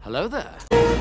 Hello there.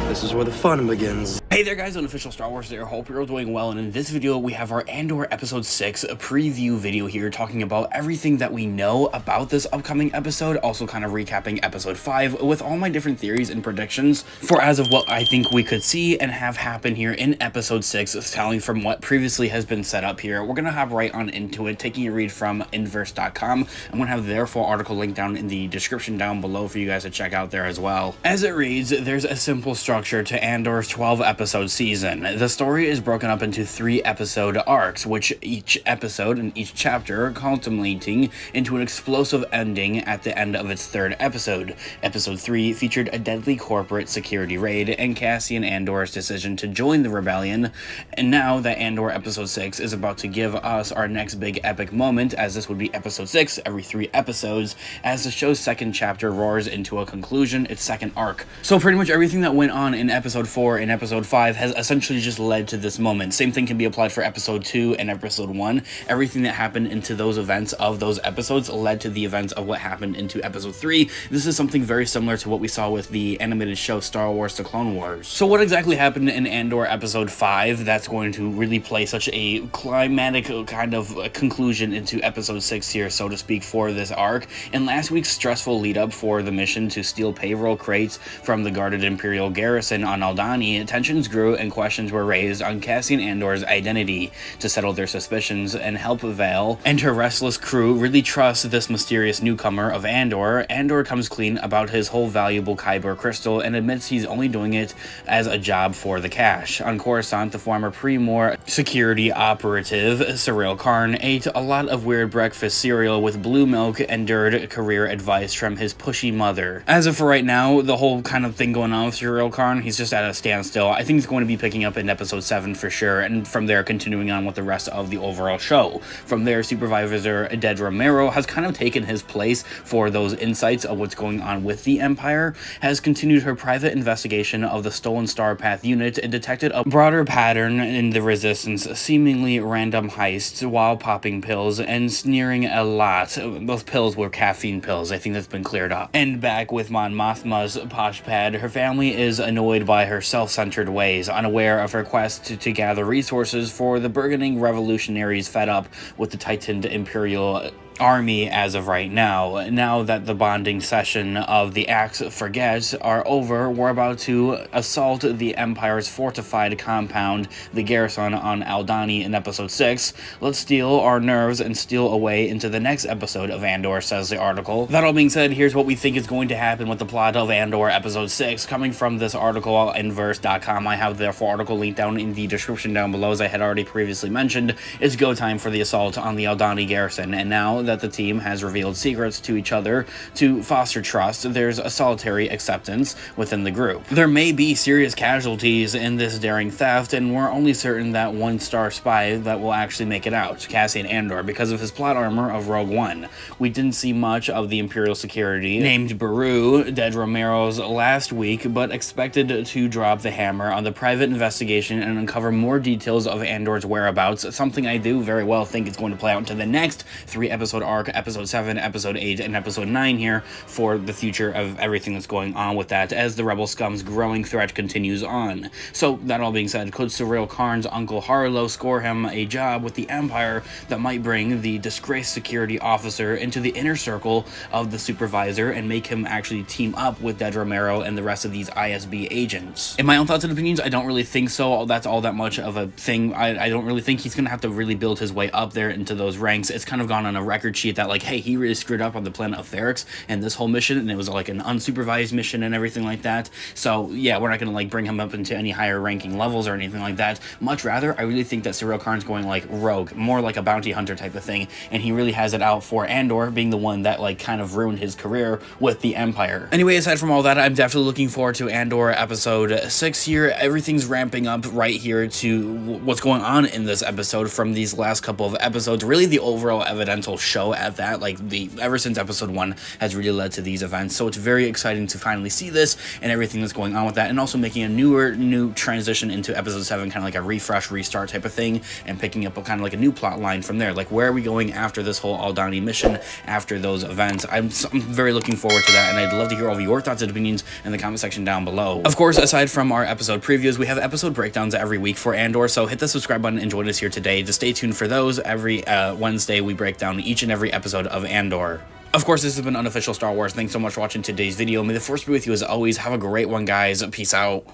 This is where the fun begins. Hey there guys, Unofficial Star Wars there, hope you're all doing well, and in this video we have our Andor Episode 6 preview video here talking about everything that we know about this upcoming episode, also kind of recapping Episode 5 with all my different theories and predictions for as of what I think we could see and have happen here in Episode 6, telling from what previously has been set up here. We're going to hop right on into it, taking a read from inverse.com. I'm going to have their full article linked down in the description down below for you guys to check out there as well. As it reads, there's a simple structure to Andor's 12-episode season. The story is broken up into 3-episode arcs, which each episode and each chapter culminating into an explosive ending at the end of its 3rd episode. Episode 3 featured a deadly corporate security raid and Cassian Andor's decision to join the rebellion, and now that Andor Episode 6 is about to give us our next big epic moment, as this would be Episode 6 every 3 episodes, as the show's 2nd chapter roars into a conclusion, its 2nd arc. So pretty much everything that went on in Episode 4 and Episode 5 has essentially just led to this moment. Same thing can be applied for Episode 2 and Episode 1. Everything that happened into those events of those episodes led to the events of what happened into Episode 3. This is something very similar to what we saw with the animated show Star Wars: The Clone Wars. So what exactly happened in Andor Episode 5 that's going to really play such a climatic kind of conclusion into Episode 6 here, so to speak, for this arc? In last week's stressful lead up for the mission to steal payroll crates from the guarded Imperial garrison on Aldhani, tensions grew and questions were raised on Cassian Andor's identity. To settle their suspicions and help Vale and her restless crew really trust this mysterious newcomer of Andor, Andor comes clean about his whole valuable Kyber crystal and admits he's only doing it as a job for the cash. On Coruscant, the former Pre-Mor security operative Cyril Karn ate a lot of weird breakfast cereal with blue milk and endured career advice from his pushy mother. As of for right now, the whole kind of thing going on with Cyril Karn, he's just at a standstill. I think he's going to be picking up in Episode 7 for sure, and from there continuing on with the rest of the overall show. From there, Supervisor Ded Romero has kind of taken his place for those insights of what's going on with the Empire, has continued her private investigation of the stolen Star Path unit and detected a broader pattern in the Resistance, seemingly random heists while popping pills and sneering a lot. Those pills were caffeine pills, I think that's been cleared up. And back with Mon Mothma's posh pad, her family is annoyed by her self-centered ways, unaware of her quest to gather resources for the burgeoning revolutionaries fed up with the tightened Imperial army as of right now. Now that the bonding session of the Axe Forget are over, we're about to assault the Empire's fortified compound, the garrison on Aldhani in Episode 6. Let's steal our nerves and steal away into the next episode of Andor, says the article. That all being said, here's what we think is going to happen with the plot of Andor Episode 6. Coming from this article, inverse.com, I have the full article linked down in the description down below. As I had already previously mentioned, it's go time for the assault on the Aldhani garrison, and now that the team has revealed secrets to each other to foster trust, there's a solitary acceptance within the group. There may be serious casualties in this daring theft, and we're only certain that one star spy that will actually make it out, Cassian Andor, because of his plot armor of Rogue One. We didn't see much of the Imperial security named Beru, Ded Romero's last week, but expected to drop the hammer on the private investigation and uncover more details of Andor's whereabouts, something I do very well think is going to play out into the next 3-episode arc, Episode 7, Episode 8, and Episode 9 here, for the future of everything that's going on with that as the Rebel scum's growing threat continues on. So, that all being said, could Cyril Karn's Uncle Harlow score him a job with the Empire that might bring the disgraced security officer into the inner circle of the Supervisor and make him actually team up with Ded Romero and the rest of these ISB agents? In my own thoughts and opinions, I don't really think so. That's all that much of a thing. I don't really think he's going to have to really build his way up there into those ranks. It's kind of gone on a record sheet that, like, hey, he really screwed up on the planet of Ferrix and this whole mission, and it was like an unsupervised mission and everything like that. So yeah, we're not gonna like bring him up into any higher ranking levels or anything like that. Much rather, I really think that Cyril Karn's going like rogue, more like a bounty hunter type of thing, and he really has it out for Andor, being the one that like kind of ruined his career with the Empire. Anyway, aside from all that, I'm definitely looking forward to Andor Episode 6 here. Everything's ramping up right here to what's going on in this episode from these last couple of episodes. Really, the overall evidential show at that. Like ever since episode 1 has really led to these events, so it's very exciting to finally see this and everything that's going on with that, and also making a new transition into episode 7, kind of like a refresh, restart type of thing, and picking up a kind of like a new plot line from there. Like, where are we going after this whole Aldani mission, after those events? I'm very looking forward to that, and I'd love to hear all of your thoughts and opinions in the comment section down below. Of course, aside from our episode previews, we have episode breakdowns every week for Andor, so hit the subscribe button and join us here today to stay tuned for those. Every Wednesday we break down each and every episode of Andor. Of course, this has been Unofficial Star Wars. Thanks so much for watching today's video. May the Force be with you as always. Have a great one, guys. Peace out.